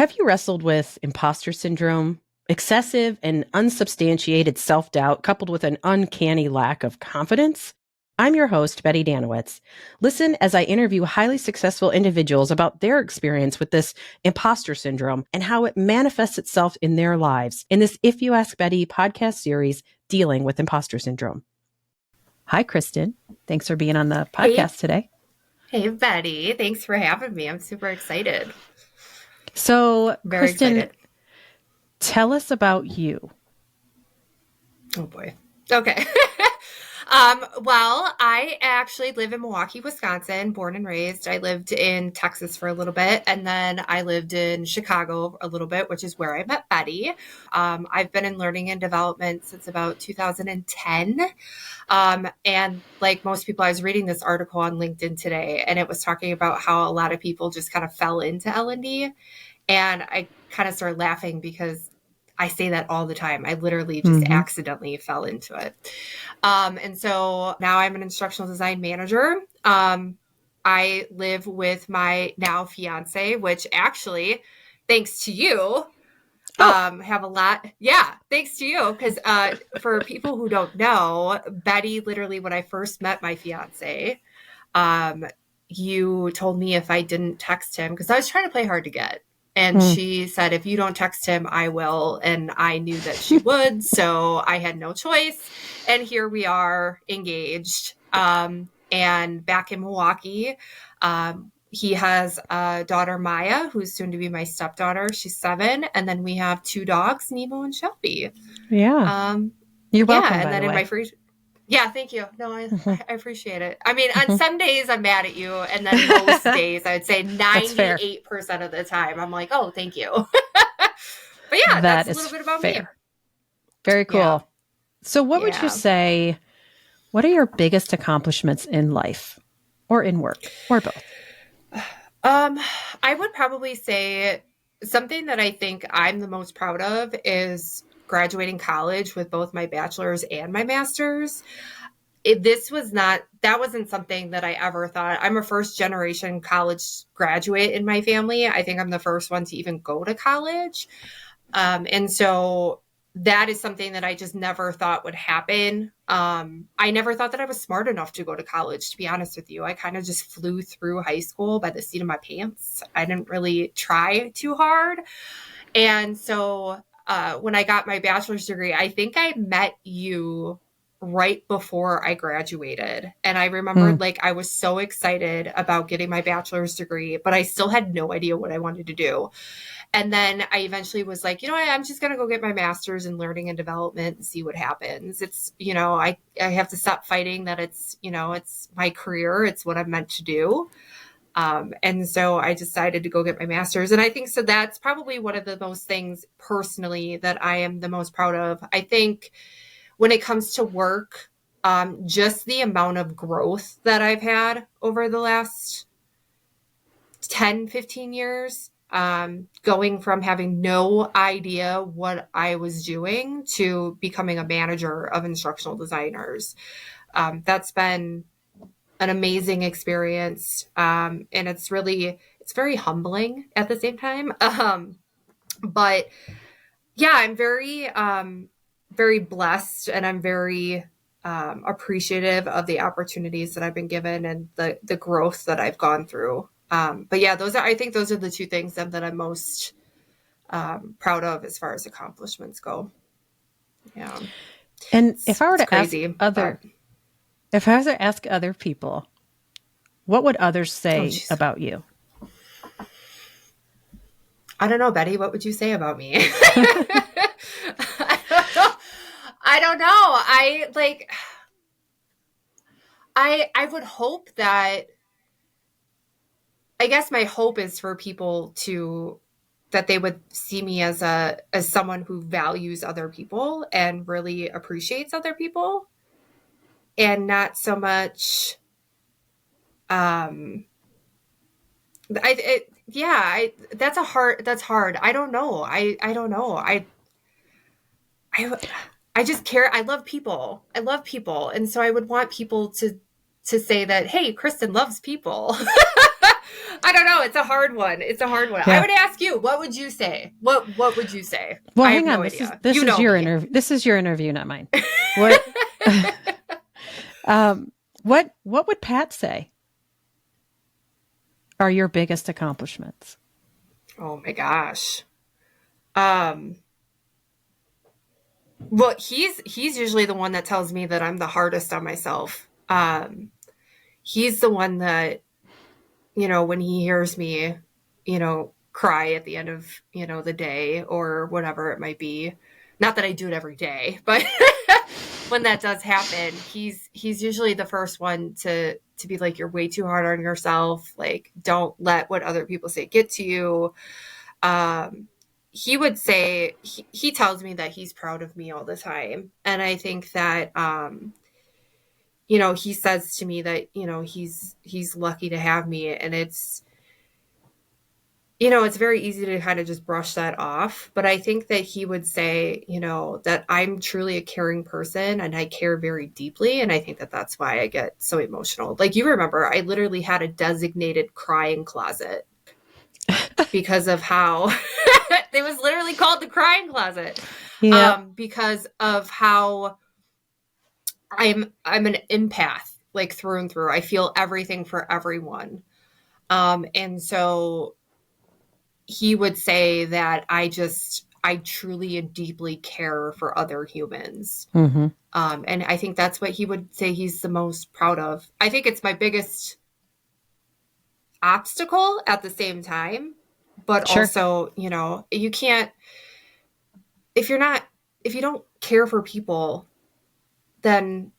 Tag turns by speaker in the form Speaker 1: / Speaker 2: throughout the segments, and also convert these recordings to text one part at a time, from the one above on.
Speaker 1: Have you wrestled with imposter syndrome, excessive and unsubstantiated self-doubt coupled with an uncanny lack of confidence? I'm your host, Betty Danowitz. Listen as I interview highly successful individuals about their experience with this imposter syndrome and how it manifests itself in their lives in this If You Ask Betty podcast series dealing with imposter syndrome. Hi, Kristin. Thanks for being on the podcast today.
Speaker 2: Hey, Betty. Thanks for having me. I'm super excited.
Speaker 1: So,
Speaker 2: Very
Speaker 1: Kristin,
Speaker 2: excited.
Speaker 1: Tell us about you.
Speaker 2: Oh, boy. Okay. Well, I actually live in Milwaukee, Wisconsin, born and raised. I lived in Texas for a little bit, and then I lived in Chicago a little bit, which is where I met Betty. I've been in learning and development since about 2010. And like most people, I was reading this article on LinkedIn today, and it was talking about how a lot of people just kind of fell into L&D. And I kind of started laughing because I say that all the time. I literally just accidentally fell into it. And so now I'm an instructional design manager. I live with my now fiance, which actually, thanks to you, have a lot. Yeah, thanks to you. Because for people who don't know, Betty, literally, when I first met my fiance, you told me if I didn't text him, because I was trying to play hard to get. And she said, if you don't text him, I will. And I knew that she would. So I had no choice. And here we are engaged. And back in Milwaukee, he has a daughter, Maya, who's soon to be my stepdaughter. She's 7. And then we have 2 dogs, Nemo and Shelby.
Speaker 1: Yeah. You're welcome,
Speaker 2: and
Speaker 1: by
Speaker 2: then
Speaker 1: the
Speaker 2: in
Speaker 1: way.
Speaker 2: my free... Yeah, thank you. No, I appreciate it. I mean, on some days I'm mad at you, and then most days I would say 98% of the time I'm like, oh, thank you. But yeah, that's a little bit about me.
Speaker 1: Very cool.
Speaker 2: Yeah.
Speaker 1: So what would you say, what are your biggest accomplishments in life or in work or both?
Speaker 2: I would probably say something that I think I'm the most proud of is graduating college with both my bachelor's and my master's. That wasn't something that I ever thought. I'm a first generation college graduate in my family. I think I'm the first one to even go to college. And so that is something that I just never thought would happen. I never thought that I was smart enough to go to college, to be honest with you. I kind of just flew through high school by the seat of my pants. I didn't really try too hard. And so when I got my bachelor's degree, I think I met you right before I graduated. And I remember I was so excited about getting my bachelor's degree, but I still had no idea what I wanted to do. And then I eventually was like, I'm just going to go get my master's in learning and development and see what happens. It's, I have to stop fighting that it's my career. It's what I'm meant to do. And so I decided to go get my master's. And I think so that's probably one of the most things personally that I am the most proud of. I think when it comes to work, just the amount of growth that I've had over the last 10, 15 years, going from having no idea what I was doing to becoming a manager of instructional designers. That's been an amazing experience. And it's very humbling at the same time. But yeah, I'm very, very blessed, and I'm very appreciative of the opportunities that I've been given and the growth that I've gone through. But yeah, I think those are the 2 things that I'm most proud of as far as accomplishments go. Yeah.
Speaker 1: And if I were to ask other people, what would others say about you?
Speaker 2: I don't know, Betty. What would you say about me? I don't know. I would hope that, I guess my hope is for people that they would see me as someone who values other people and really appreciates other people, and not so much, that's hard. I don't know. I don't know. I just care. I love people. And so I would want people to say that, hey, Kristin loves people. I don't know. know. It's a hard one. It's a hard one.
Speaker 1: Yeah.
Speaker 2: I would ask you, what would you say? What would you say?
Speaker 1: Well,
Speaker 2: I
Speaker 1: hang
Speaker 2: have
Speaker 1: on.
Speaker 2: no
Speaker 1: This
Speaker 2: idea.
Speaker 1: is your interview. This is your interview, not mine. What what would Pat say are your biggest accomplishments?
Speaker 2: Oh my gosh. Well, he's usually the one that tells me that I'm the hardest on myself. He's the one that, you know, when he hears me, you know, cry at the end of, you know, the day or whatever it might be. Not that I do it every day, but when that does happen, he's usually the first one to be like, you're way too hard on yourself. Like, don't let what other people say get to you. He would say, he tells me that he's proud of me all the time. And I think that, you know, he says to me that, you know, he's lucky to have me. And it's, you know, it's very easy to kind of just brush that off. But I think that he would say, you know, that I'm truly a caring person and I care very deeply. And I think that that's why I get so emotional. Like, you remember, I literally had a designated crying closet because of how it was literally called the crying closet.
Speaker 1: Yeah.
Speaker 2: Because of how I'm an empath, like through and through. I feel everything for everyone. And so he would say that I truly and deeply care for other humans.
Speaker 1: Mm-hmm.
Speaker 2: And I think that's what he would say he's the most proud of. I think it's my biggest obstacle at the same time, but
Speaker 1: Sure.
Speaker 2: also, you know, you can't, if you don't care for people, then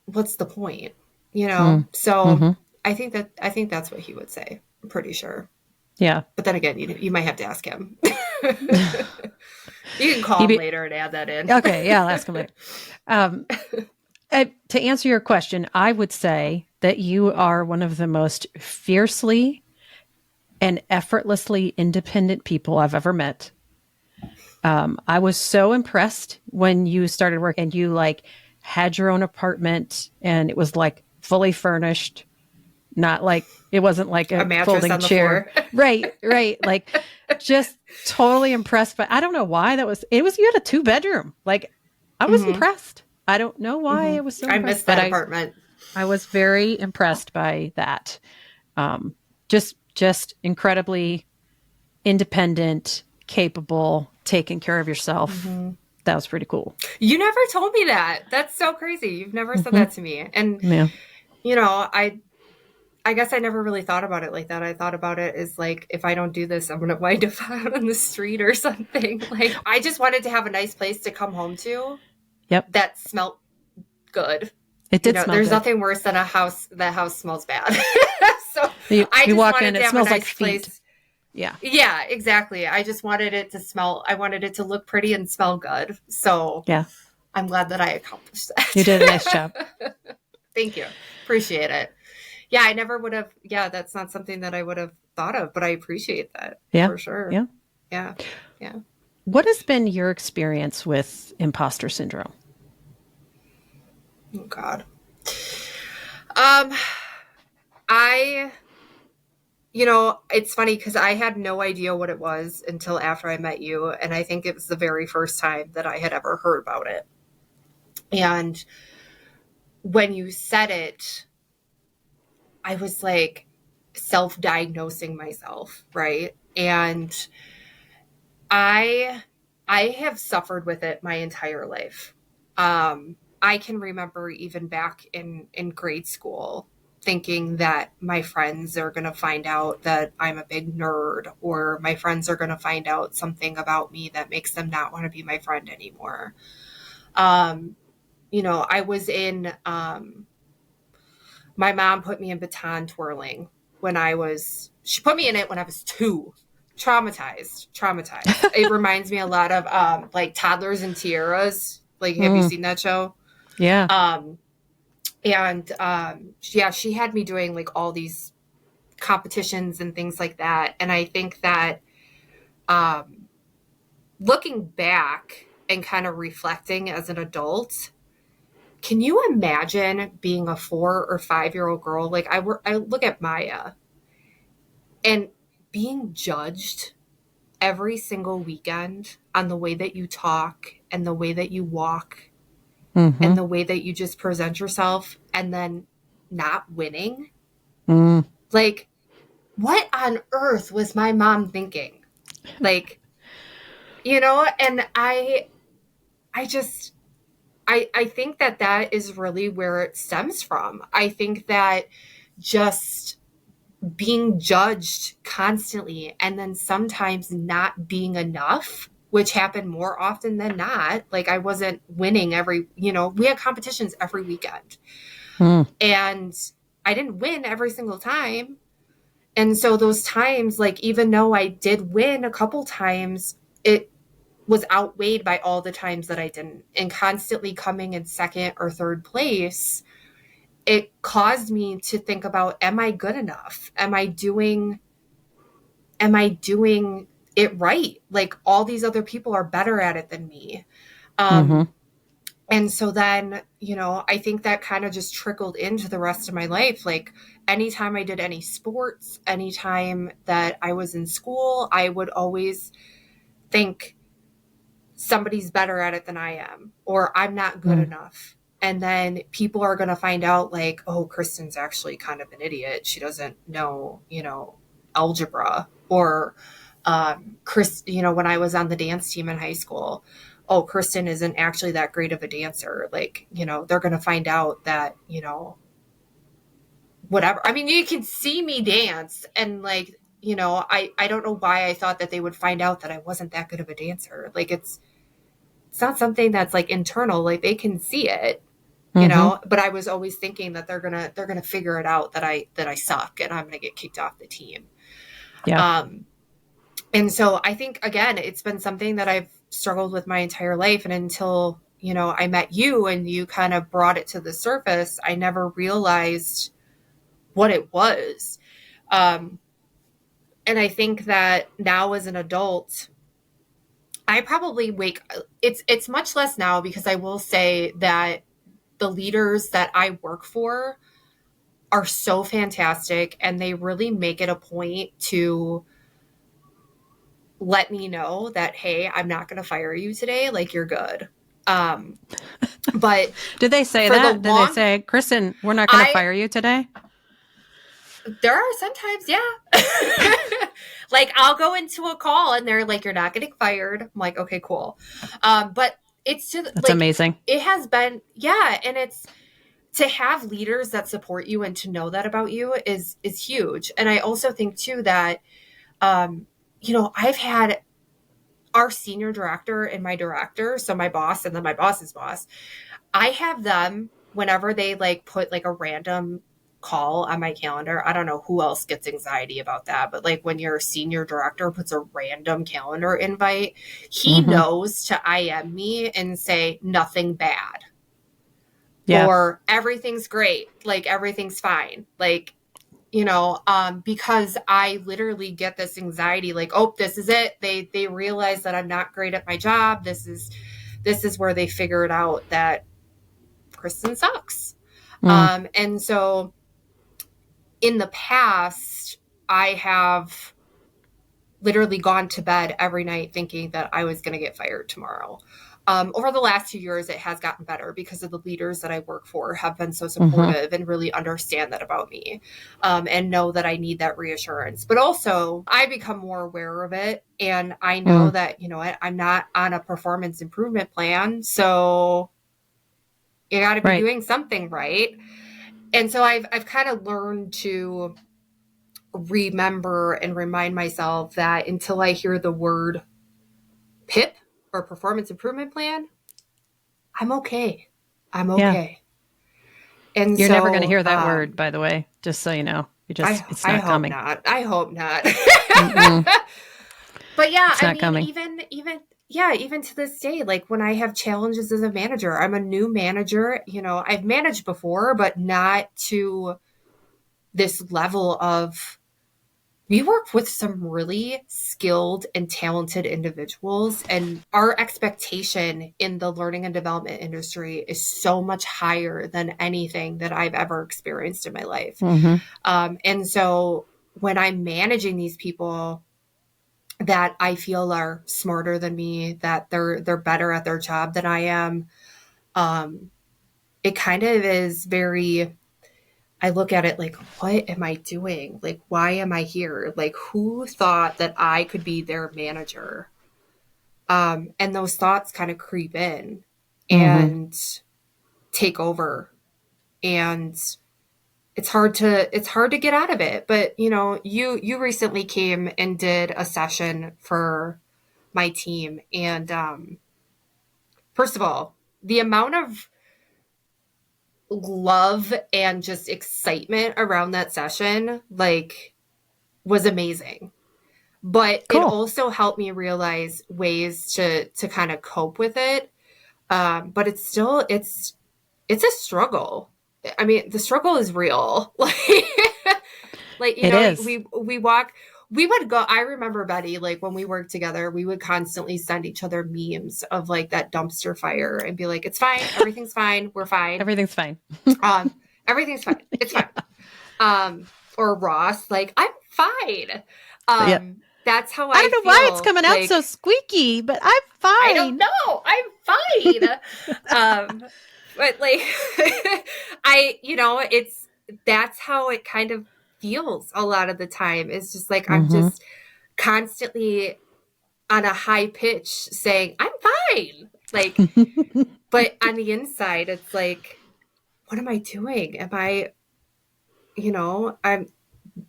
Speaker 2: what's the point? You know? So I think that's what he would say. I'm pretty sure.
Speaker 1: Yeah.
Speaker 2: But then again, you might have to ask him. You can call him later and add that in.
Speaker 1: Okay. Yeah. I'll ask him later. To answer your question, I would say that you are one of the most fiercely and effortlessly independent people I've ever met. I was so impressed when you started work and you like had your own apartment and it was like fully furnished, not like it wasn't like a folding chair. Right. Like just totally impressed. But I don't know why you had a 2-bedroom. Like I was impressed. I don't know why I was so impressed.
Speaker 2: I missed that apartment.
Speaker 1: I was very impressed by that. Just incredibly independent, capable, taking care of yourself. That was pretty cool.
Speaker 2: You never told me that. That's so crazy. You've never said that to me. And, you know, I guess I never really thought about it like that. I thought about it as like, if I don't do this, I'm going to wind up out on the street or something. Like, I just wanted to have a nice place to come home to.
Speaker 1: Yep.
Speaker 2: That smelled good.
Speaker 1: It did smell
Speaker 2: there's
Speaker 1: good.
Speaker 2: nothing worse than a house smells bad. So
Speaker 1: you
Speaker 2: I just
Speaker 1: walk
Speaker 2: wanted
Speaker 1: in,
Speaker 2: to have
Speaker 1: smells
Speaker 2: a nice
Speaker 1: like feet.
Speaker 2: place.
Speaker 1: Yeah.
Speaker 2: Yeah, exactly. I just wanted it to smell. I wanted it to look pretty and smell good. So
Speaker 1: yeah,
Speaker 2: I'm glad that I accomplished that.
Speaker 1: You did a nice job.
Speaker 2: Thank you. Appreciate it. Yeah, I never would have. Yeah, that's not something that I would have thought of, but I appreciate that.
Speaker 1: Yeah,
Speaker 2: for sure.
Speaker 1: Yeah.
Speaker 2: Yeah.
Speaker 1: What has been your experience with imposter syndrome?
Speaker 2: Oh God. You know, it's funny because I had no idea what it was until after I met you. And I think it was the very first time that I had ever heard about it. And when you said it, I was like self-diagnosing myself, right? And I have suffered with it my entire life. I can remember even back in grade school thinking that my friends are going to find out that I'm a big nerd, or my friends are going to find out something about me that makes them not want to be my friend anymore. You know, I was in, my mom put me in baton twirling she put me in it when I was 2. Traumatized. It reminds me a lot of, like Toddlers and Tiaras. Like, have you seen that show?
Speaker 1: Yeah.
Speaker 2: She had me doing like all these competitions and things like that. And I think that looking back and kind of reflecting as an adult, can you imagine being a 4 or 5-year-old girl? Like I look at Maya And being judged every single weekend on the way that you talk and the way that you walk and the way that you just present yourself, and then not winning. Like, what on earth was my mom thinking? Like, and I just, I think that is really where it stems from. I think that just being judged constantly and then sometimes not being enough, which happened more often than not. Like, I wasn't winning we had competitions every weekend. And I didn't win every single time. And so those times, like, even though I did win a couple times, it was outweighed by all the times that I didn't. And constantly coming in second or third place, it caused me to think about, am I good enough? Am I doing it right? Like, all these other people are better at it than me. And so then, I think that kind of just trickled into the rest of my life. Like, anytime I did any sports, anytime that I was in school, I would always think somebody's better at it than I am, or I'm not good enough. And then people are going to find out, like, oh, Kristin's actually kind of an idiot. She doesn't know, algebra. Or when I was on the dance team in high school, oh, Kristin isn't actually that great of a dancer. Like, they're going to find out that, whatever. I mean, you can see me dance and, like, I don't know why I thought that they would find out that I wasn't that good of a dancer. Like, it's not something that's, like, internal. Like, they can see it, but I was always thinking that they're gonna figure it out, that I suck and I'm gonna get kicked off the team.
Speaker 1: Yeah.
Speaker 2: And so I think, again, it's been something that I've struggled with my entire life. And until, I met you and you kind of brought it to the surface, I never realized what it was. And I think that now as an adult, I probably it's much less now, because I will say that the leaders that I work for are so fantastic, and they really make it a point to let me know that, hey, I'm not going to fire you today. Like, you're good. But
Speaker 1: did they say that? Did they say, Kristin, we're not going to fire you today?
Speaker 2: There are sometimes, yeah. Like, I'll go into a call and they're like, you're not getting fired. I'm like, okay, cool. But it's
Speaker 1: That's amazing.
Speaker 2: It has been, yeah. And it's to have leaders that support you and to know that about you is huge. And I also think too that, I've had our senior director and my director, so my boss and then my boss's boss, I have them whenever they, like, put, like, a random call on my calendar. I don't know who else gets anxiety about that, but, like, when your senior director puts a random calendar invite, he knows to IM me and say nothing bad. Yeah. Or everything's great. Like, everything's fine. Like, because I literally get this anxiety, like, oh, this is it. They realize that I'm not great at my job. This is where they figure it out that Kristin sucks. And so in the past, I have literally gone to bed every night thinking that I was going to get fired tomorrow. Over the last 2 years, it has gotten better because of the leaders that I work for have been so supportive and really understand that about me, and know that I need that reassurance. But also, I become more aware of it, and I know that, I'm not on a performance improvement plan, so you got to be doing something right. And so I've kind of learned to remember and remind myself that until I hear the word PIP or performance improvement plan, I'm okay. I'm okay.
Speaker 1: Yeah. And you're never going to hear that word, by the way, just so you know. It's not coming.
Speaker 2: I hope not. But yeah, it's not coming. Even to this day, like, when I have challenges as a manager, I'm a new manager, I've managed before, but not to this level of, we work with some really skilled and talented individuals, and our expectation in the learning and development industry is so much higher than anything that I've ever experienced in my life. And so when I'm managing these people that I feel are smarter than me, that they're better at their job than I am, it kind of is very, I look at it like, what am I doing? Like, why am I here? Like, who thought that I could be their manager? And those thoughts kind of creep in and take over. And it's hard to get out of it. But, you know, you recently came and did a session for my team. And first of all, the amount of love and just excitement around that session, like, was amazing. But it
Speaker 1: Cool.
Speaker 2: also helped me realize ways to kind of cope with it. But it's still, it's a struggle. I mean, the struggle is real. Like, you
Speaker 1: It
Speaker 2: know,
Speaker 1: is.
Speaker 2: we would go, I remember, Betty, like when we worked together, we would constantly send each other memes of like that dumpster fire and be like, it's fine. Everything's fine. We're fine.
Speaker 1: Everything's fine.
Speaker 2: Um, everything's fine. It's
Speaker 1: Yeah.
Speaker 2: fine. Or Ross, like, I'm fine.
Speaker 1: Yeah.
Speaker 2: That's how
Speaker 1: I
Speaker 2: I
Speaker 1: don't know why it's
Speaker 2: feel.
Speaker 1: coming out
Speaker 2: Like,
Speaker 1: so squeaky, but I'm
Speaker 2: I don't
Speaker 1: fine.
Speaker 2: know. I'm fine. But like, that's how it kind of feels a lot of the time. It's just like, I'm just constantly on a high pitch saying, I'm fine. Like, but on the inside, it's like, what am I doing?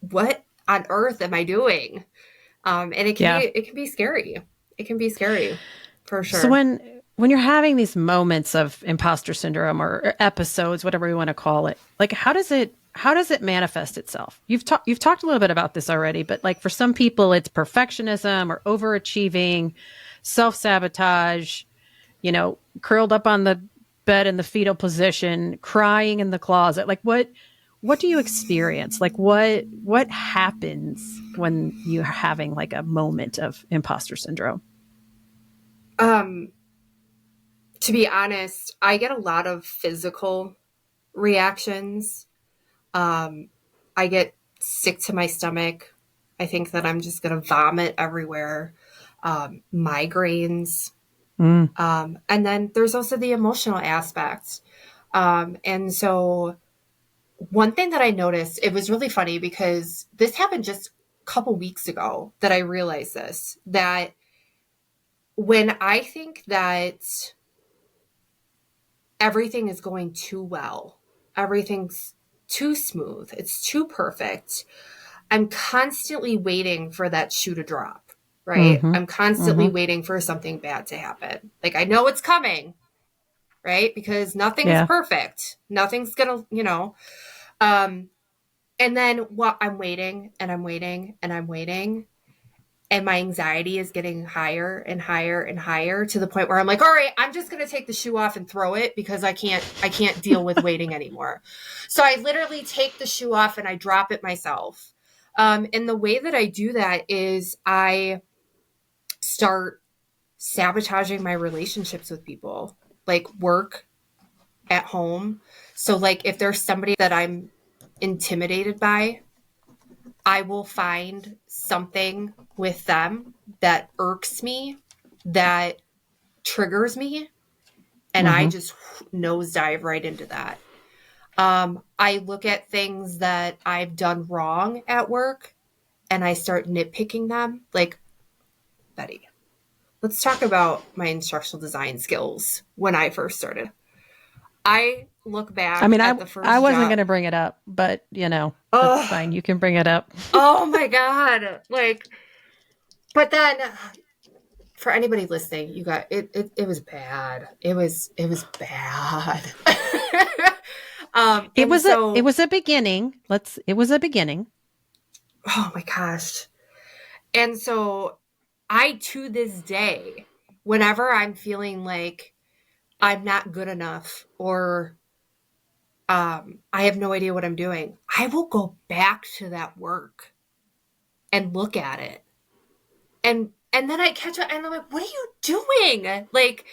Speaker 2: What on earth am I doing? And it can
Speaker 1: Yeah.
Speaker 2: be scary. It can be scary for
Speaker 1: So
Speaker 2: sure.
Speaker 1: when you're having these moments of imposter syndrome or episodes, whatever you want to call it, like how does it manifest itself? You've talked a little bit about this already, but like for some people it's perfectionism or overachieving, self-sabotage, you know, curled up on the bed in the fetal position, crying in the closet. Like what do you experience? Like what happens when you're having like a moment of imposter syndrome?
Speaker 2: Um, to be honest, I get a lot of physical reactions. I get sick to my stomach. I think that I'm just going to vomit everywhere. Migraines.
Speaker 1: Mm.
Speaker 2: And then there's also the emotional aspect. And so one thing that I noticed, it was really funny because this happened just a couple weeks ago that I realized this, that when I think that everything is going too well, everything's too smooth, it's too perfect, I'm constantly waiting for that shoe to drop, right?
Speaker 1: Mm-hmm.
Speaker 2: I'm constantly
Speaker 1: Mm-hmm.
Speaker 2: waiting for something bad to happen. Like, I know it's coming, right? Because nothing's
Speaker 1: Yeah.
Speaker 2: perfect. Nothing's gonna, um, and then I'm waiting and I'm waiting and I'm waiting. And my anxiety is getting higher and higher and higher to the point where I'm like, all right, I'm just going to take the shoe off and throw it because I can't deal with waiting anymore. So I literally take the shoe off and I drop it myself. And the way that I do that is I start sabotaging my relationships with people, like work, at home. So like if there's somebody that I'm intimidated by, I will find something with them that irks me, that triggers me, and I
Speaker 1: Mm-hmm.
Speaker 2: just nosedive right into that. I look at things that I've done wrong at work and I start nitpicking them. Like, Betty, let's talk about my instructional design skills when I first started. I look
Speaker 1: I
Speaker 2: back
Speaker 1: mean,
Speaker 2: at the
Speaker 1: I
Speaker 2: first
Speaker 1: wasn't going
Speaker 2: job.
Speaker 1: to bring it up, but you know, that's
Speaker 2: Oh,
Speaker 1: fine. You can bring it up.
Speaker 2: oh my God. Like, but then for anybody listening, you got it was bad. It was bad. And
Speaker 1: It
Speaker 2: so,
Speaker 1: was a beginning. It was a beginning.
Speaker 2: oh my gosh. And so I, to this day, whenever I'm feeling like I'm not good enough or I have no idea what I'm doing, I will go back to that work and look at it. And then I catch up and I'm like, what are you doing? Like,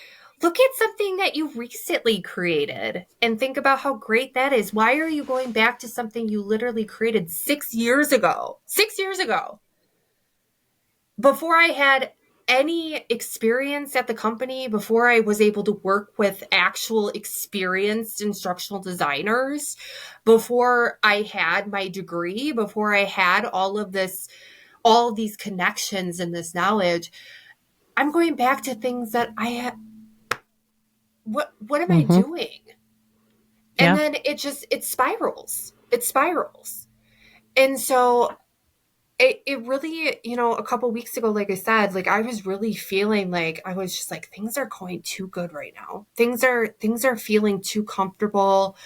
Speaker 2: look at something that you recently created and think about how great that is. Why are you going back to something you literally created 6 years ago? 6 years ago. Before I had any experience at the company, before I was able to work with actual experienced instructional designers, before I had my degree, before I had all of these connections and this knowledge, I'm going back to things that I had. What am I doing? And then it spirals. It spirals. And so it really, a couple weeks ago, like I said, like I was really feeling like I was just like, things are going too good right now. Things are feeling too comfortable.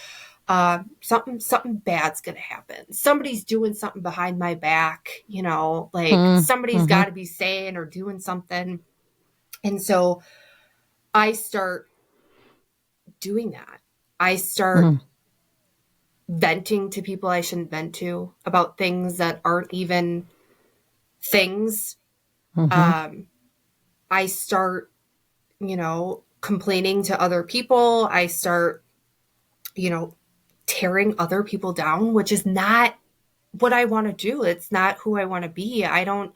Speaker 2: Something bad's gonna happen. Somebody's doing something behind my back, somebody's got to be saying or doing something. And so I start doing that. I start venting to people I shouldn't vent to about things that aren't even things. I start, complaining to other people. I start, tearing other people down, which is not what I want to do. It's not who I want to be. I want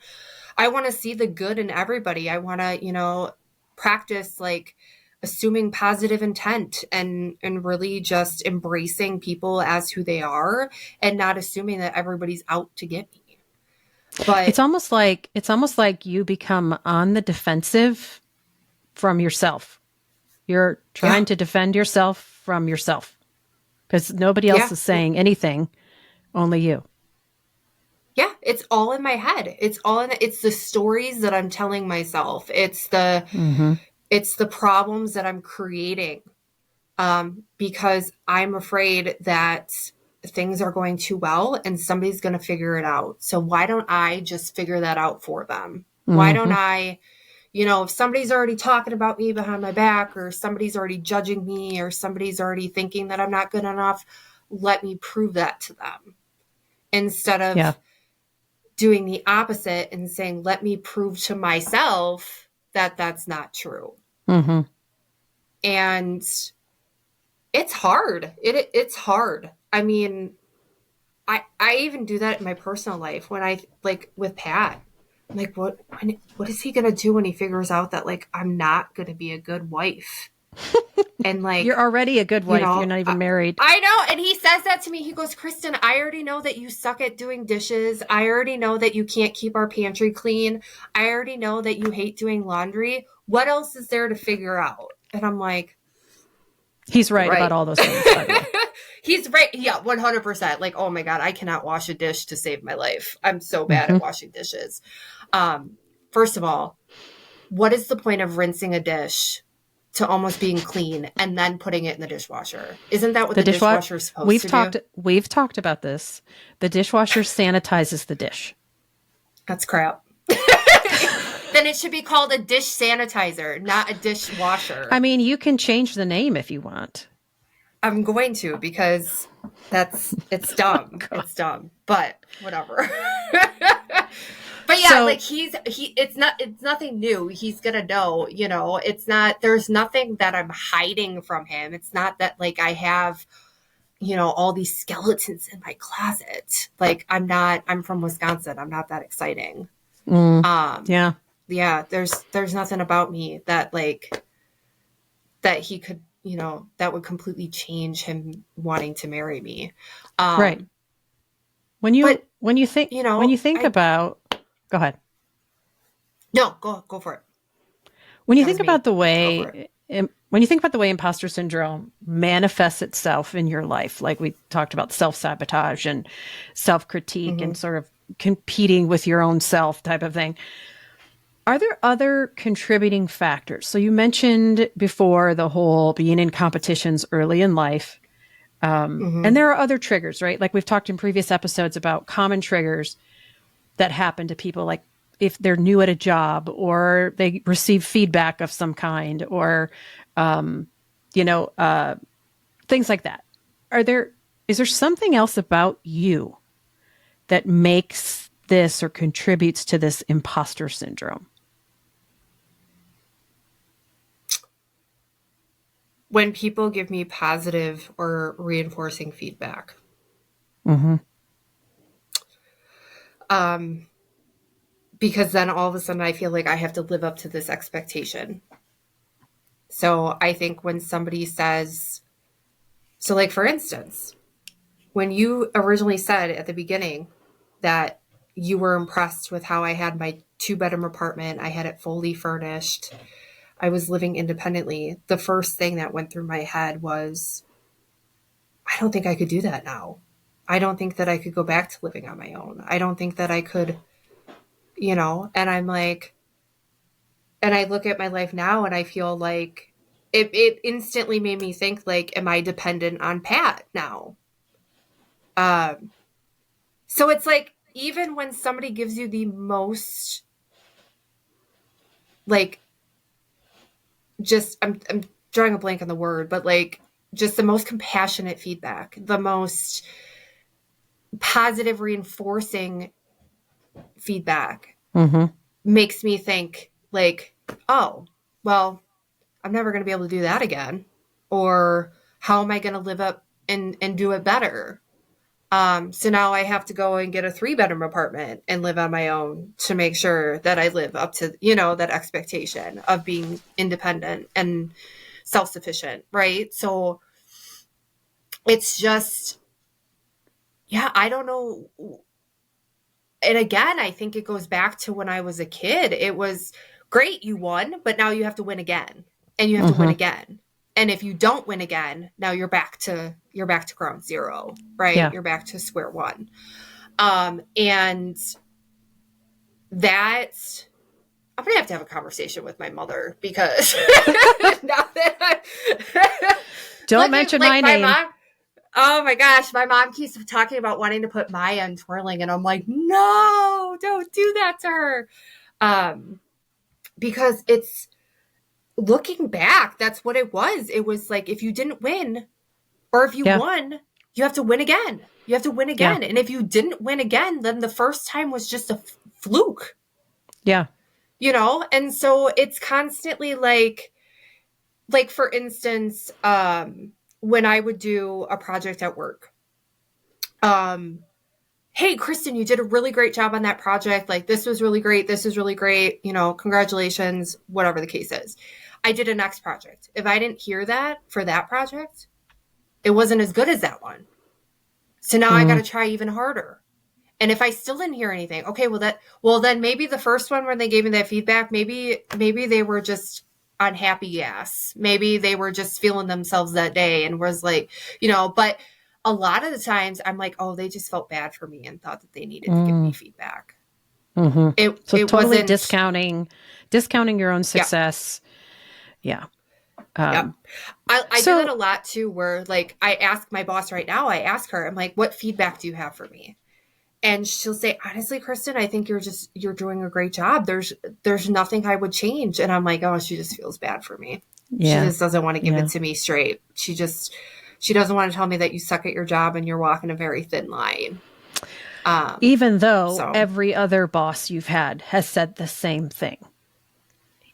Speaker 2: to see the good in everybody. I want to, practice like assuming positive intent and really just embracing people as who they are and not assuming that everybody's out to get me. But
Speaker 1: it's almost like you become on the defensive from yourself. You're trying to defend yourself from yourself because nobody else is saying anything, only you.
Speaker 2: Yeah, it's all in my head. It's the stories that I'm telling myself. It's the problems that I'm creating because I'm afraid that things are going too well and somebody's going to figure it out. So why don't I just figure that out for them? Why don't I, if somebody's already talking about me behind my back or somebody's already judging me or somebody's already thinking that I'm not good enough, let me prove that to them instead of doing the opposite and saying, let me prove to myself that that's not true. And it's hard. It's hard. I mean, I even do that in my personal life when I like with Pat. I'm like, what is he going to do when he figures out that like, I'm not going to be a good wife? And like,
Speaker 1: you're already a good wife. You're not even married.
Speaker 2: I know. And he says that to me. He goes, Kristin, I already know that you suck at doing dishes. I already know that you can't keep our pantry clean. I already know that you hate doing laundry. What else is there to figure out? And I'm like,
Speaker 1: he's right about all those things, by the way.
Speaker 2: He's right. Yeah, 100%. Like, oh my God, I cannot wash a dish to save my life. I'm so bad at washing dishes. First of all, what is the point of rinsing a dish to almost being clean and then putting it in the dishwasher? Isn't that what the dishwasher is supposed to do?
Speaker 1: We've talked about this. The dishwasher sanitizes the dish.
Speaker 2: That's crap. Then it should be called a dish sanitizer, not a dishwasher.
Speaker 1: I mean, you can change the name if you want.
Speaker 2: I'm going to because it's dumb. It's dumb, but whatever. But yeah, so, like it's nothing new. He's gonna know, there's nothing that I'm hiding from him. It's not that like I have, all these skeletons in my closet. Like I'm from Wisconsin. I'm not that exciting. Yeah. There's nothing about me that like, that he could, that would completely change him wanting to marry me.
Speaker 1: Right. When you think about, go ahead.
Speaker 2: No, go for it.
Speaker 1: When you think about the way imposter syndrome manifests itself in your life, like we talked about self-sabotage and self-critique and sort of competing with your own self type of thing, are there other contributing factors? So you mentioned before the whole being in competitions early in life. And there are other triggers, right? Like we've talked in previous episodes about common triggers that happen to people, like if they're new at a job or they receive feedback of some kind or, things like that. Is there something else about you that makes this or contributes to this imposter syndrome?
Speaker 2: when people give me positive or reinforcing feedback.
Speaker 1: Mm-hmm.
Speaker 2: Because then all of a sudden I feel like I have to live up to this expectation. So I think when somebody says, so like for instance, when you originally said at the beginning that you were impressed with how I had my 2-bedroom apartment, I had it fully furnished, I was living independently, the first thing that went through my head was, I don't think I could do that now. I don't think that I could go back to living on my own. I don't think that I could, and I'm like, and I look at my life now and I feel like it instantly made me think, like, am I dependent on Pat now? So it's like, even when somebody gives you the most, like, just, I'm drawing a blank on the word, but like, just the most compassionate feedback, the most positive reinforcing feedback,
Speaker 1: Mm-hmm.
Speaker 2: makes me think, like, oh, well, I'm never going to be able to do that again. Or how am I going to live up and do it better? So now I have to go and get a 3-bedroom apartment and live on my own to make sure that I live up to, that expectation of being independent and self-sufficient. Right. So it's just, yeah, I don't know. And again, I think it goes back to when I was a kid. It was great, you won, but now you have to win again, and you have to win again. And if you don't win again, now you're back to ground zero, right?
Speaker 1: Yeah.
Speaker 2: You're back to square one. And that, I'm gonna have to have a conversation with my mother, because now that
Speaker 1: Don't mention my name.
Speaker 2: Mom, oh my gosh, my mom keeps talking about wanting to put Maya in twirling, and I'm like, no, don't do that to her. Because it's, looking back, that's what it was. It was like, if you didn't win, or if you won, you have to win again. You have to win again. Yeah. And if you didn't win again, then the first time was just a fluke.
Speaker 1: Yeah.
Speaker 2: And so it's constantly like for instance, when I would do a project at work, hey, Kristin, you did a really great job on that project. Like, this was really great. This is really great. Congratulations, whatever the case is. I did a next project. If I didn't hear that for that project, it wasn't as good as that one. So now I got to try even harder. And if I still didn't hear anything, okay, well then maybe the first one when they gave me that feedback, maybe they were just unhappy ass. Maybe they were just feeling themselves that day and was like, but a lot of the times I'm like, oh, they just felt bad for me and thought that they needed to give me feedback.
Speaker 1: Mm-hmm.
Speaker 2: It
Speaker 1: totally
Speaker 2: wasn't
Speaker 1: discounting your own success. Yeah.
Speaker 2: I do that a lot too, where like I ask my boss right now, I'm like, what feedback do you have for me? And she'll say, honestly, Kristin, I think you're doing a great job. There's nothing I would change. And I'm like, oh, she just feels bad for me. Yeah. She just doesn't want to give it to me straight. She doesn't want to tell me that you suck at your job and you're walking a very thin line.
Speaker 1: Even though every other boss you've had has said the same thing.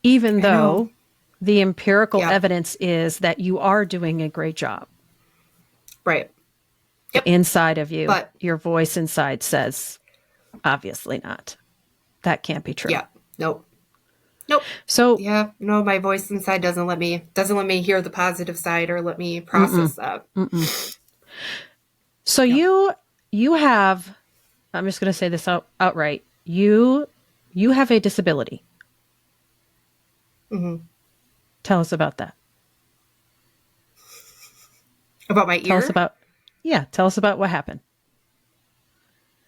Speaker 1: Even though the empirical evidence is that you are doing a great job.
Speaker 2: Right.
Speaker 1: Yep. Inside of you, but your voice inside says, obviously not. That can't be true.
Speaker 2: Yeah. Nope.
Speaker 1: So
Speaker 2: my voice inside doesn't let me hear the positive side or let me process that.
Speaker 1: So you have, I'm just going to say this outright. You have a disability.
Speaker 2: Mm-hmm.
Speaker 1: Tell us about that.
Speaker 2: About my ear?
Speaker 1: Tell us about what happened.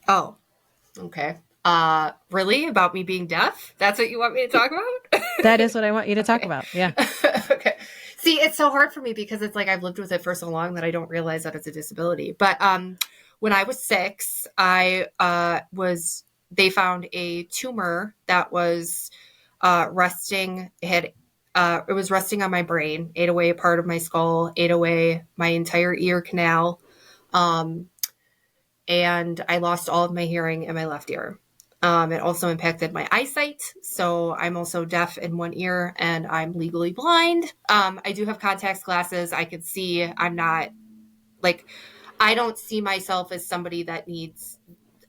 Speaker 2: Oh, okay. Really? About me being deaf? That's what you want me to talk about?
Speaker 1: That is what I want you to talk about. Yeah.
Speaker 2: Okay. See, it's so hard for me because it's like I've lived with it for so long that I don't realize that it's a disability. But when I was 6, they found a tumor that was resting. It was resting on my brain, ate away a part of my skull, ate away my entire ear canal. And I lost all of my hearing in my left ear. It also impacted my eyesight. So I'm also deaf in one ear and I'm legally blind. I do have contacts glasses. I can see. I'm not like, I don't see myself as somebody that needs,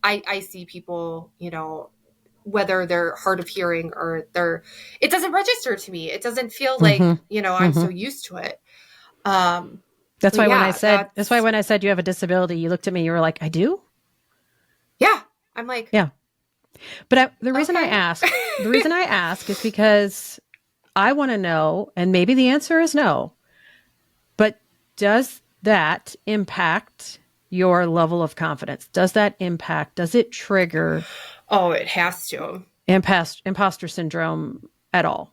Speaker 2: I see people, you know, whether they're hard of hearing or it doesn't register to me. It doesn't feel like, you know, I'm so used to it.
Speaker 1: That's why
Speaker 2: yeah,
Speaker 1: that's why when I said you have a disability, you looked at me, you were like, I do?
Speaker 2: Yeah. I'm like,
Speaker 1: yeah. But the reason
Speaker 2: okay.
Speaker 1: the reason I ask is because I want to know, and maybe the answer is no, but does that impact your level of confidence? Does it trigger?
Speaker 2: Oh, it has to.
Speaker 1: Imposter syndrome at all?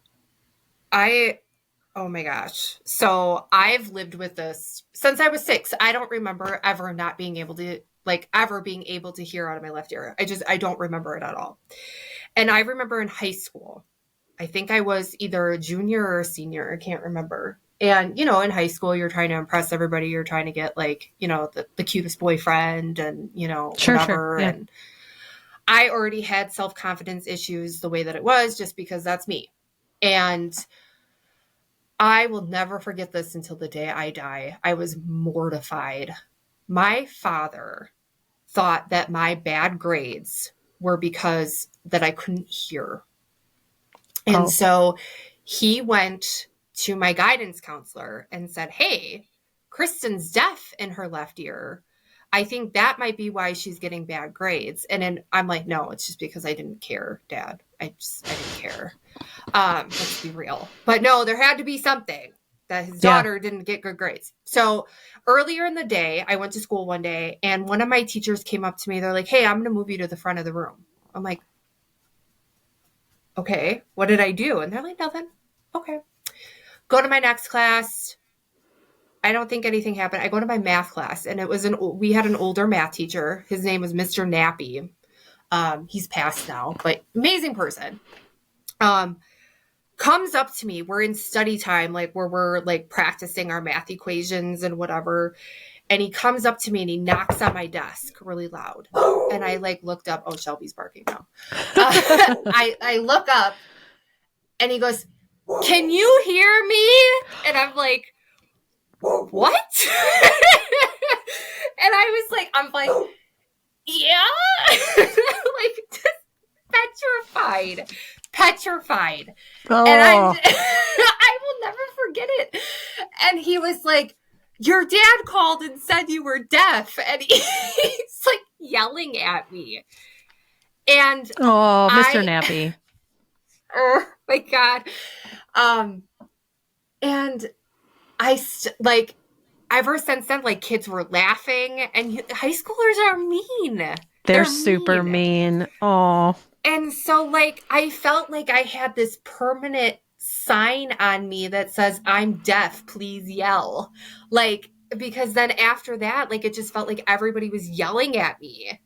Speaker 2: Oh my gosh. So I've lived with this since I was 6. I don't remember ever not being able to, ever being able to hear out of my left ear. I don't remember it at all. And I remember in high school, I think I was either a junior or a senior. I can't remember. And, you know, in high school, you're trying to impress everybody. You're trying to get, you know, the cutest boyfriend and, you know, whatever.
Speaker 1: Sure, yeah.
Speaker 2: And I already had self-confidence issues the way that it was, just because that's me. And I will never forget this until the day I die. I was mortified. My father thought that my bad grades were because that I couldn't hear. And so he went to my guidance counselor and said, hey, Kristin's deaf in her left ear. I think that might be why she's getting bad grades. And then I'm like, no, it's just because I didn't care, Dad. I didn't care. Let's be real. But no, there had to be something that his daughter didn't get good grades. So earlier in the day, I went to school one day and one of my teachers came up to me. They're like, hey, I'm going to move you to the front of the room. I'm like, okay, what did I do? And they're like, nothing. Okay. Go to my next class. I don't think anything happened. I go to my math class and we had an older math teacher. His name was Mr. Nappy. He's passed now, but amazing person. Comes up to me. We're in study time, where we're practicing our math equations and whatever. And he comes up to me and he knocks on my desk really loud. And I looked up. Oh, Shelby's barking now. I look up and he goes, can you hear me? And I'm like, what? And I'm like, yeah. Petrified.
Speaker 1: Oh.
Speaker 2: And I will never forget it. And he was like, your dad called and said you were deaf. And he's yelling at me. And
Speaker 1: Mr. Nappy.
Speaker 2: Oh my God. And I ever since then, kids were laughing, and high schoolers are mean.
Speaker 1: They're super mean. Oh.
Speaker 2: And so I felt like I had this permanent sign on me that says, I'm deaf, please yell. Because then after that, it just felt like everybody was yelling at me.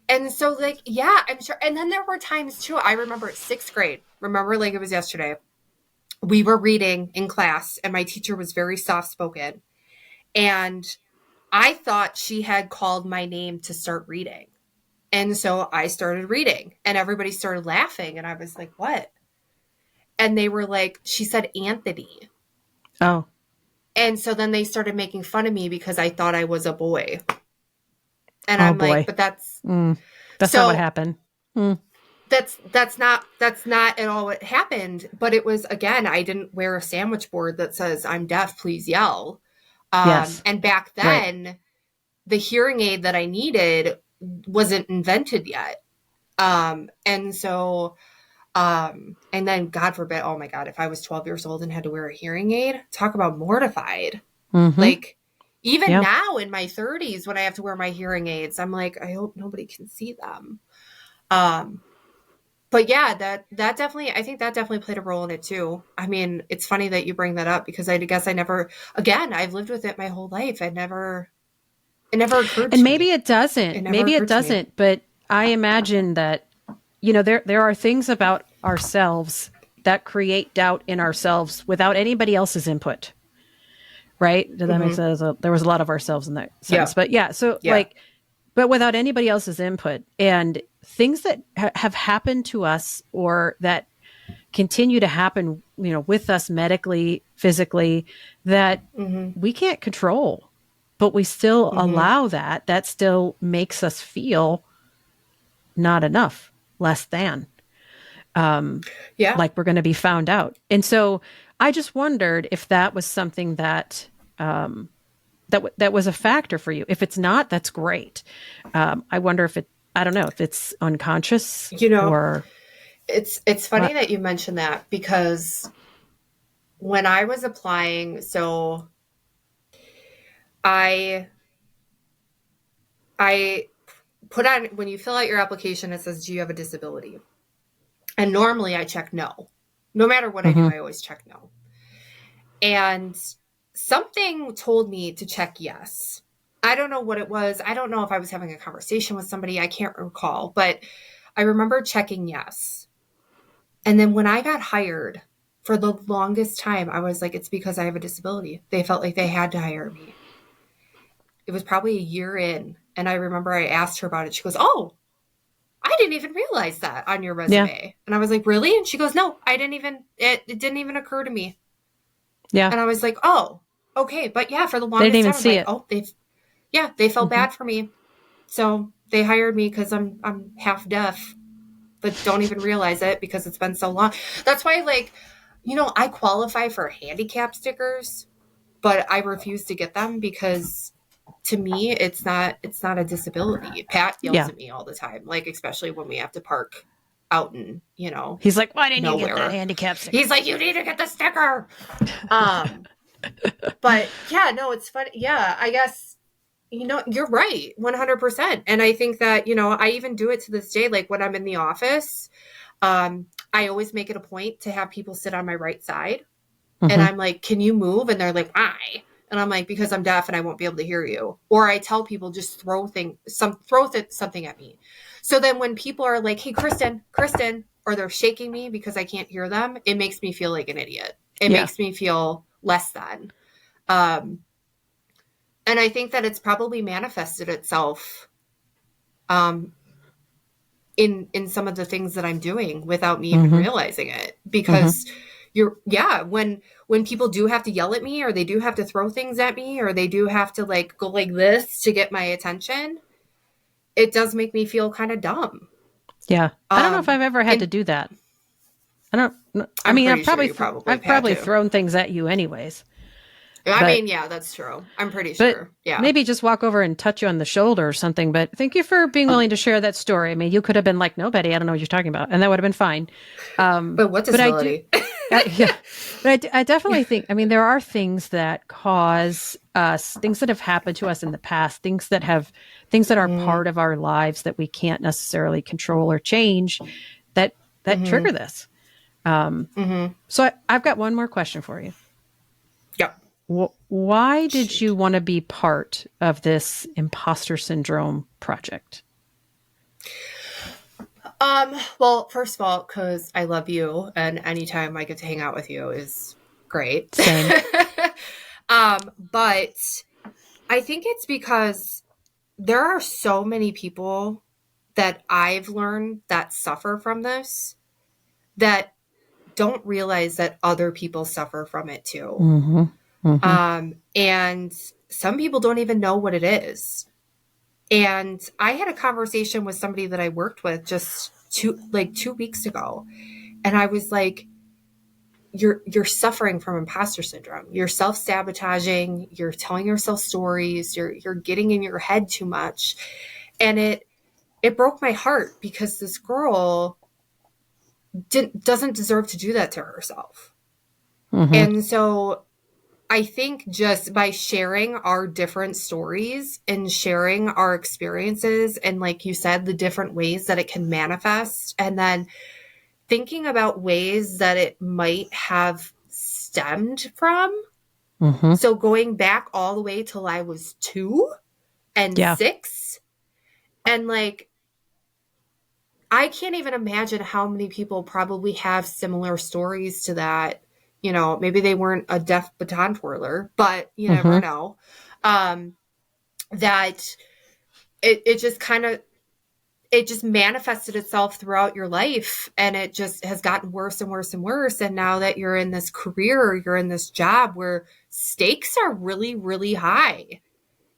Speaker 2: And so yeah, I'm sure. And then there were times too, I remember 6th grade, it was yesterday. We were reading in class and my teacher was very soft-spoken. And I thought she had called my name to start reading. And so I started reading and everybody started laughing. And I was like, what? And they were like, she said Anthony.
Speaker 1: Oh.
Speaker 2: And so then they started making fun of me because I thought I was a boy. And I'm
Speaker 1: boy.
Speaker 2: like, but that's
Speaker 1: not what happened.
Speaker 2: That's not at all what happened. But it was, again, I didn't wear a sandwich board that says I'm deaf, please yell.
Speaker 1: Yes.
Speaker 2: And back then, the hearing aid that I needed wasn't invented yet. And so, and then God forbid, oh my God, if I was 12 years old and had to wear a hearing aid, talk about mortified.
Speaker 1: Mm-hmm.
Speaker 2: Even now in my 30s, when I have to wear my hearing aids, I'm like, I hope nobody can see them. But yeah, that definitely, I think that definitely played a role in it too. I mean, it's funny that you bring that up because I guess I've lived with it my whole life. It never occurred to me.
Speaker 1: And maybe it doesn't. But I imagine that, there are things about ourselves that create doubt in ourselves without anybody else's input. Right? Does that make sense? There was a lot of ourselves in that sense.
Speaker 2: Yeah.
Speaker 1: But yeah, so but without anybody else's input, and things that have happened to us or that continue to happen, with us medically, physically, that we can't control, but we still allow that still makes us feel not enough, less than, like we're going to be found out. And so I just wondered if that was something that, that was a factor for you. If it's not, that's great. I wonder if I don't know if it's unconscious, or
Speaker 2: it's funny that you mentioned that, because when I was applying, so I put on, when you fill out your application, it says, do you have a disability? And normally I check no. No matter what I do, I always check no. And something told me to check yes. I don't know what it was. I don't know if I was having a conversation with somebody. I can't recall. But I remember checking yes. And then when I got hired, for the longest time, I was like, it's because I have a disability. They felt like they had to hire me. It was probably a year in. And I remember I asked her about it. She goes, oh, I didn't even realize that on your resume. Yeah. And I was like, really? And she goes, no, it didn't even occur to me.
Speaker 1: Yeah.
Speaker 2: And I was like, oh, okay. But yeah, for the longest
Speaker 1: time,
Speaker 2: I was like, oh, they felt bad for me. So they hired me because I'm half deaf, but don't even realize it because it's been so long. That's why, like, I qualify for handicap stickers, but I refuse to get them because to me, it's not a disability. Pat yells at me all the time, like, especially when we have to park out in,
Speaker 1: he's like, why didn't
Speaker 2: nowhere.
Speaker 1: You get that handicap sticker?
Speaker 2: He's like, you need to get the sticker. But yeah, no, it's funny. Yeah, I guess, you're right, 100%. And I think that, I even do it to this day. Like when I'm in the office, I always make it a point to have people sit on my right side. And I'm like, can you move? And they're like, why? And I'm like, because I'm deaf and I won't be able to hear you. Or I tell people, just throw something at me. So then when people are like, hey, Kristin, or they're shaking me because I can't hear them, it makes me feel like an idiot. It makes me feel less than. And I think that it's probably manifested itself in some of the things that I'm doing without me even realizing it. Because when people do have to yell at me, or they do have to throw things at me, or they do have to like go like this to get my attention, it does make me feel kind of dumb.
Speaker 1: Yeah. I don't know if I've ever had to do that. I've probably thrown things at you anyways.
Speaker 2: Yeah, that's true. I'm pretty sure. Yeah.
Speaker 1: Maybe just walk over and touch you on the shoulder or something. But thank you for being willing to share that story. I mean, you could have been like, no, Betty, I don't know what you're talking about. And that would have been fine.
Speaker 2: But what disability?
Speaker 1: But I definitely think, there are things that cause us, things that have happened to us in the past, things that are part of our lives that we can't necessarily control or change that trigger this. So I've got one more question for you.
Speaker 2: Yep.
Speaker 1: Why did you want to be part of this Imposter Syndrome project?
Speaker 2: Well, first of all, because I love you, and anytime I get to hang out with you is great.
Speaker 1: Same.
Speaker 2: But I think it's because there are so many people that I've learned that suffer from this that don't realize that other people suffer from it too. And some people don't even know what it is. And I had a conversation with somebody that I worked with just 2 weeks ago. And I was like, you're suffering from imposter syndrome. You're self-sabotaging. You're telling yourself stories. You're getting in your head too much. And it broke my heart because this girl doesn't deserve to do that to herself. And so I think just by sharing our different stories and sharing our experiences, and like you said, the different ways that it can manifest, and then thinking about ways that it might have stemmed from. So going back all the way till I was 2 and 6, and like, I can't even imagine how many people probably have similar stories to that. Maybe they weren't a deaf baton twirler, but you never know. That it just kind of, it just manifested itself throughout your life, and it just has gotten worse and worse and worse. And now that you're in this career, you're in this job where stakes are really, really high.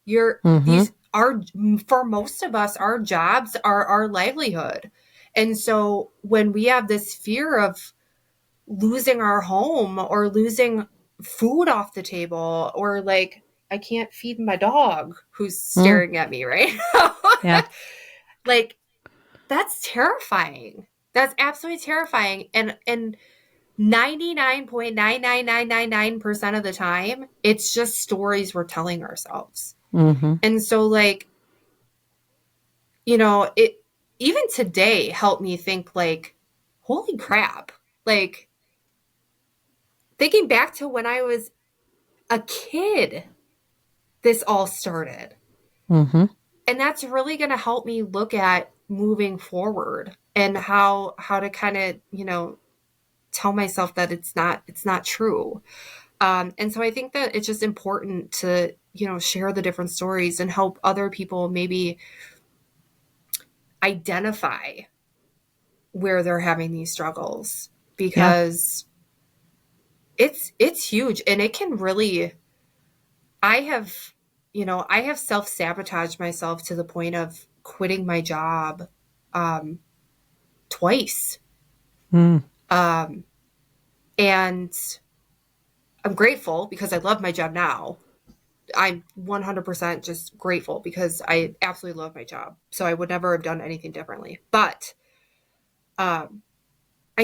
Speaker 2: These are, for most of us, our jobs are our livelihood. And so when we have this fear of losing our home or losing food off the table, or like, I can't feed my dog who's staring at me right now.
Speaker 1: Yeah.
Speaker 2: Like, that's terrifying. That's absolutely terrifying. And 99.99999% of the time, it's just stories we're telling ourselves. And so, like, you know, it even today helped me think, like, holy crap. Like, thinking back to when I was a kid, this all started. And that's really going to help me look at moving forward and how to kind of, you know, tell myself that it's not true. And so I think that it's just important to, you know, share the different stories and help other people maybe identify where they're having these struggles, because it's huge, and it can really, I have self-sabotaged myself to the point of quitting my job twice. And I'm grateful because I love my job now. I'm 100% just grateful because I absolutely love my job. So I would never have done anything differently. But I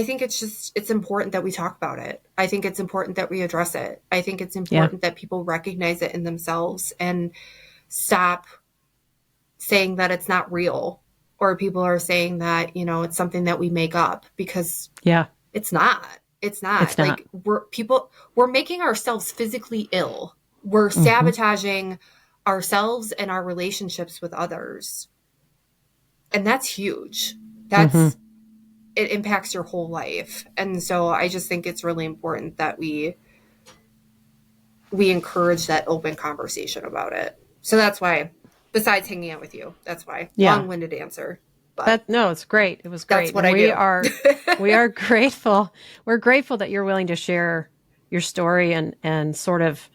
Speaker 2: think it's important that we talk about it. I think it's important that we address it. I think it's important that people recognize it in themselves and stop saying that it's not real, or people are saying that, you know, it's something that we make up, because it's not. It's not. Like, we're making ourselves physically ill. We're sabotaging ourselves and our relationships with others. And that's huge. It impacts your whole life. And so I just think it's really important that we encourage that open conversation about it. So that's why, besides hanging out with you, that's why. Long-winded answer. But
Speaker 1: no, it's great. It was great.
Speaker 2: That's what we
Speaker 1: are grateful. We're grateful that you're willing to share your story and sort of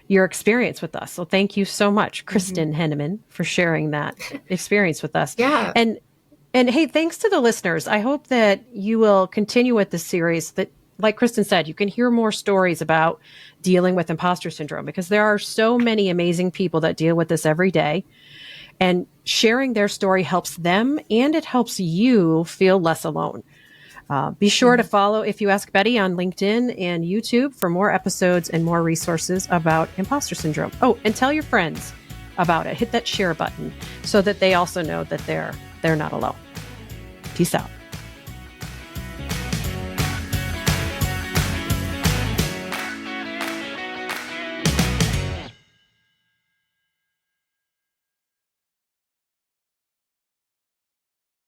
Speaker 1: your experience with us. So thank you so much, Kristin Henneman, for sharing that experience with us.
Speaker 2: Yeah.
Speaker 1: And hey, thanks to the listeners. I hope that you will continue with this series, that, like Kristin said, you can hear more stories about dealing with imposter syndrome, because there are so many amazing people that deal with this every day. And sharing their story helps them, and it helps you feel less alone. Be sure to follow If You Ask Betty on LinkedIn and YouTube for more episodes and more resources about imposter syndrome. Oh, and tell your friends about it. Hit that share button so that they also know that they're not alone. Peace out.